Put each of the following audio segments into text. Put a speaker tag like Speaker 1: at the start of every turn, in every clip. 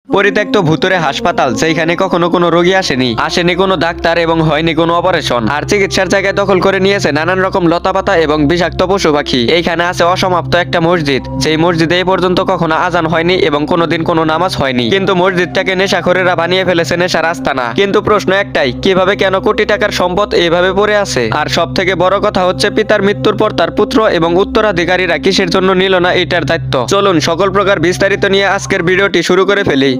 Speaker 1: পরিত্যক্ত ভুতুরে হাসপাতাল, যেখানে কখনো কোনো রোগী আসেনি কোনো ডাক্তার এবং হয়নি কোনো অপারেশন। আর চিকিৎসার জায়গায় দখল করে নিয়েছে নানান রকম লতাপাতা এবং বিষাক্ত পশু পাখি। এইখানে আছে অসমাপ্ত একটা মসজিদ, যেই মসজিদে এই পর্যন্ত কখনো আজান হয়নি এবং কোনোদিন কোনো নামাজ হয়নি, কিন্তু মসজিদটাকে নেশাখোরেরা বানিয়ে ফেলেছে নেশার আস্তানা। কিন্তু প্রশ্ন একটাই, কিভাবে কেন কোটি টাকার সম্পদ এইভাবে পড়ে আছে? আর সব থেকে বড় কথা হচ্ছে, পিতার মৃত্যুর পর তার পুত্র এবং উত্তরাধিকারীরা কিসের জন্য নিল না এটার দায়িত্ব। চলুন সকল প্রকার বিস্তারিত নিয়ে আজকের ভিডিওটি শুরু করে ফেলি।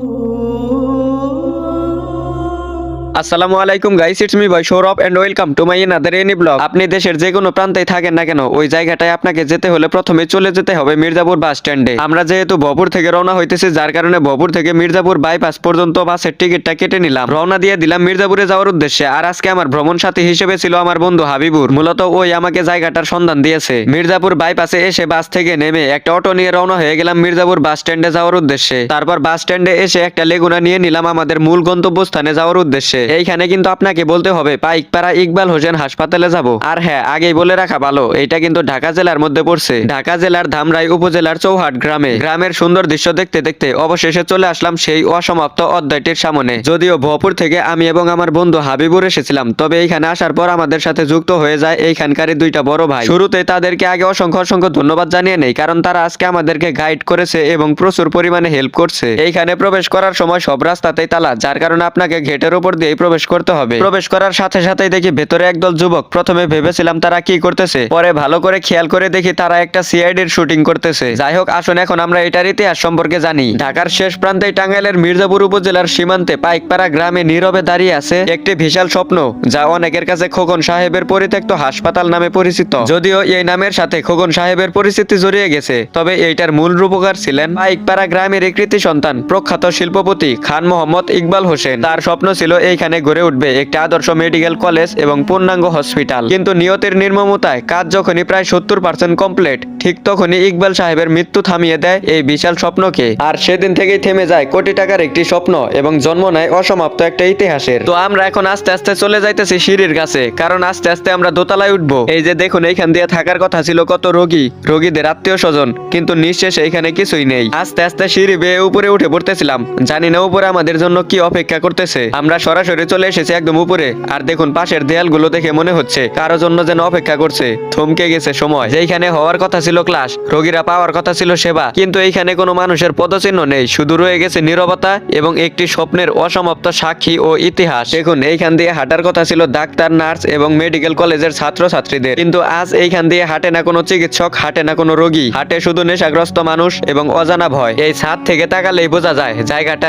Speaker 1: আসসালামু আলাইকুম গাইস, ইটস মি ভাই Sourav and welcome to my another any blog. আপনি দেশের যে কোনো প্রান্তেই থাকেন না কেন, ওই জায়গাটায় আপনাকে যেতে হলে প্রথমে চলে যেতে হবে মির্জাপুর বাস স্ট্যান্ডে। আমরা যেহেতু ভপুর থেকে রওনা হইতেছি, যার কারণে ভপুর থেকে মির্জাপুর বাইপাস পর্যন্ত বাসের টিকিটটা কেটে নিলাম, রওনা দিয়ে দিলাম মির্জাপুরে যাওয়ার উদ্দেশ্যে। আর আজকে আমার ভ্রমণ সাথী হিসেবে ছিল আমার বন্ধু হাবিবুর। মূলত ওই আমাকে জায়গাটার সন্ধান দিয়েছে। মির্জাপুর বাইপাসে এসে বাস থেকে নেমে একটা অটো নিয়ে রওনা হয়ে গেলাম মির্জাপুর বাস স্ট্যান্ডে যাওয়ার উদ্দেশ্যে। তারপর বাস স্ট্যান্ডে এসে একটা লেগুনা নিয়ে নিলাম আমাদের মূল গন্তব্যস্থানে যাওয়ার উদ্দেশ্যে। এইখানে কিন্তু আপনাকে বলতে হবে পাইকপাড়া ইকবাল হোসেন হাসপাতালে যাব। আর হ্যাঁ, আগেই বলে রাখা ভালো, এটা কিন্তু ঢাকা জেলার মধ্যে পড়ছে। ঢাকা জেলার ধামরাই উপজেলার চৌহাট গ্রামে। গ্রামের সুন্দর দৃশ্য দেখতে দেখতে অবশেষে চলে আসলাম সেই অসমাপ্ত অধ্যায়টির সামনে। যদিও ভপুর থেকে আমি এবং আমার বন্ধু হাবিবুর এসেছিলাম, তবে এইখানে আসার পর আমাদের সাথে যুক্ত হয়ে যায় এইখানকারই দুইটা বড় ভাই। শুরুতে তাদেরকে আগে অসংখ্য অসংখ্য ধন্যবাদ জানিয়ে নেই, কারণ তারা আজকে আমাদেরকে গাইড করেছে এবং প্রচুর পরিমাণে হেল্প করছে। এইখানে প্রবেশ করার সময় সব রাস্তাতেই তালা, যার কারণে আপনাকে গেটের উপর দিয়েই প্রবেশ করতে হবে। প্রবেশ করার সাথে সাথেই দেখি ভেতরে একদল যুবক। প্রথমে ভেবেছিলাম তারা কি করতেছে, পরে ভালো করে খেয়াল করে দেখি তারা একটা সিআইডির শুটিং করতেছে। যাই হোক, আসুন এখন আমরা এটার ইতিহাস সম্পর্কে জানি। ঢাকার শেষ প্রান্তে টাঙ্গাইলের মির্জাপুর উপজেলার সীমান্তে পাইকপাড়া গ্রামে নীরবে দাঁড়িয়ে আছে একটি বিশাল স্বপ্ন, যা অনেকের কাছে খোকন সাহেবের পরিত্যক্ত হাসপাতাল নামে পরিচিত। যদিও এই নামের সাথে খোকন সাহেবের পরিচিতি জড়িয়ে গেছে, তবে এইটার মূল রূপকার ছিলেন পাইকপাড়া গ্রামের কৃতি সন্তান প্রখ্যাত শিল্পপতি খান মোহাম্মদ ইকবাল হোসেন। তার স্বপ্ন ছিল এইখানে গড়ে উঠবে একটি আদর্শ মেডিকেল কলেজ এবং পূর্ণাঙ্গ হসপিটাল। কিন্তু নিয়তের নির্মমতায় কাজ যখনই প্রায় 70% কমপ্লিট, ঠিক তখনই ইকবাল সাহেবের মৃত্যু থামিয়ে দেয় এই বিশাল স্বপ্নকে। আর সেদিন থেকেই থেমে যায় কোটি টাকার একটি স্বপ্ন এবং জন্ম নেয় অসমাপ্ত একটা ইতিহাসের। তো আমরা এখন আস্তে আস্তে চলে যাইতেছি সিঁড়ির কাছে, কারণ আস্তে আস্তে আমরা দোতলায় উঠবো। এই যে দেখুন, এইখান দিয়ে থাকার কথা ছিল কত রোগীদের আত্মীয় স্বজন, কিন্তু নিঃশেষে এখানে কিছুই নেই। আস্তে আস্তে সিঁড়ি বেয়ে উপরে উঠে পড়তেছিলাম, জানি না উপরে আমাদের জন্য কি অপেক্ষা করতেছে। আমরা সরাসরি চলে এসেছি একদম উপরে। আর দেখুন, পাশের দেয়ালগুলো দেখে মনে হচ্ছে কারো জন্য যেন অপেক্ষা করছে। থমকে গেছে সময়। যেখানে হওয়ার কথা ছিল ক্লাস, রোগীরা পাওয়ার কথা ছিল সেবা, কিন্তু এইখানে কোনো মানুষের পদচিহ্ন নেই। শুধু রয়ে গেছে নীরবতা এবং একটি স্বপ্নের অসমাপ্ত সাক্ষী ও ইতিহাস। দেখুন, এইখান দিয়ে হাঁটার কথা ছিল ডাক্তার, নার্স এবং মেডিকেল কলেজের ছাত্রছাত্রীদের, কিন্তু আজ এইখান দিয়ে হাঁটে না কোনো চিকিৎসক, হাঁটে না কোনো রোগী, হাঁটে শুধু নেশাগ্রস্ত মানুষ এবং অজানা ভয়। এই ছাদ থেকে তাকালেই বোঝা যায় জায়গাটা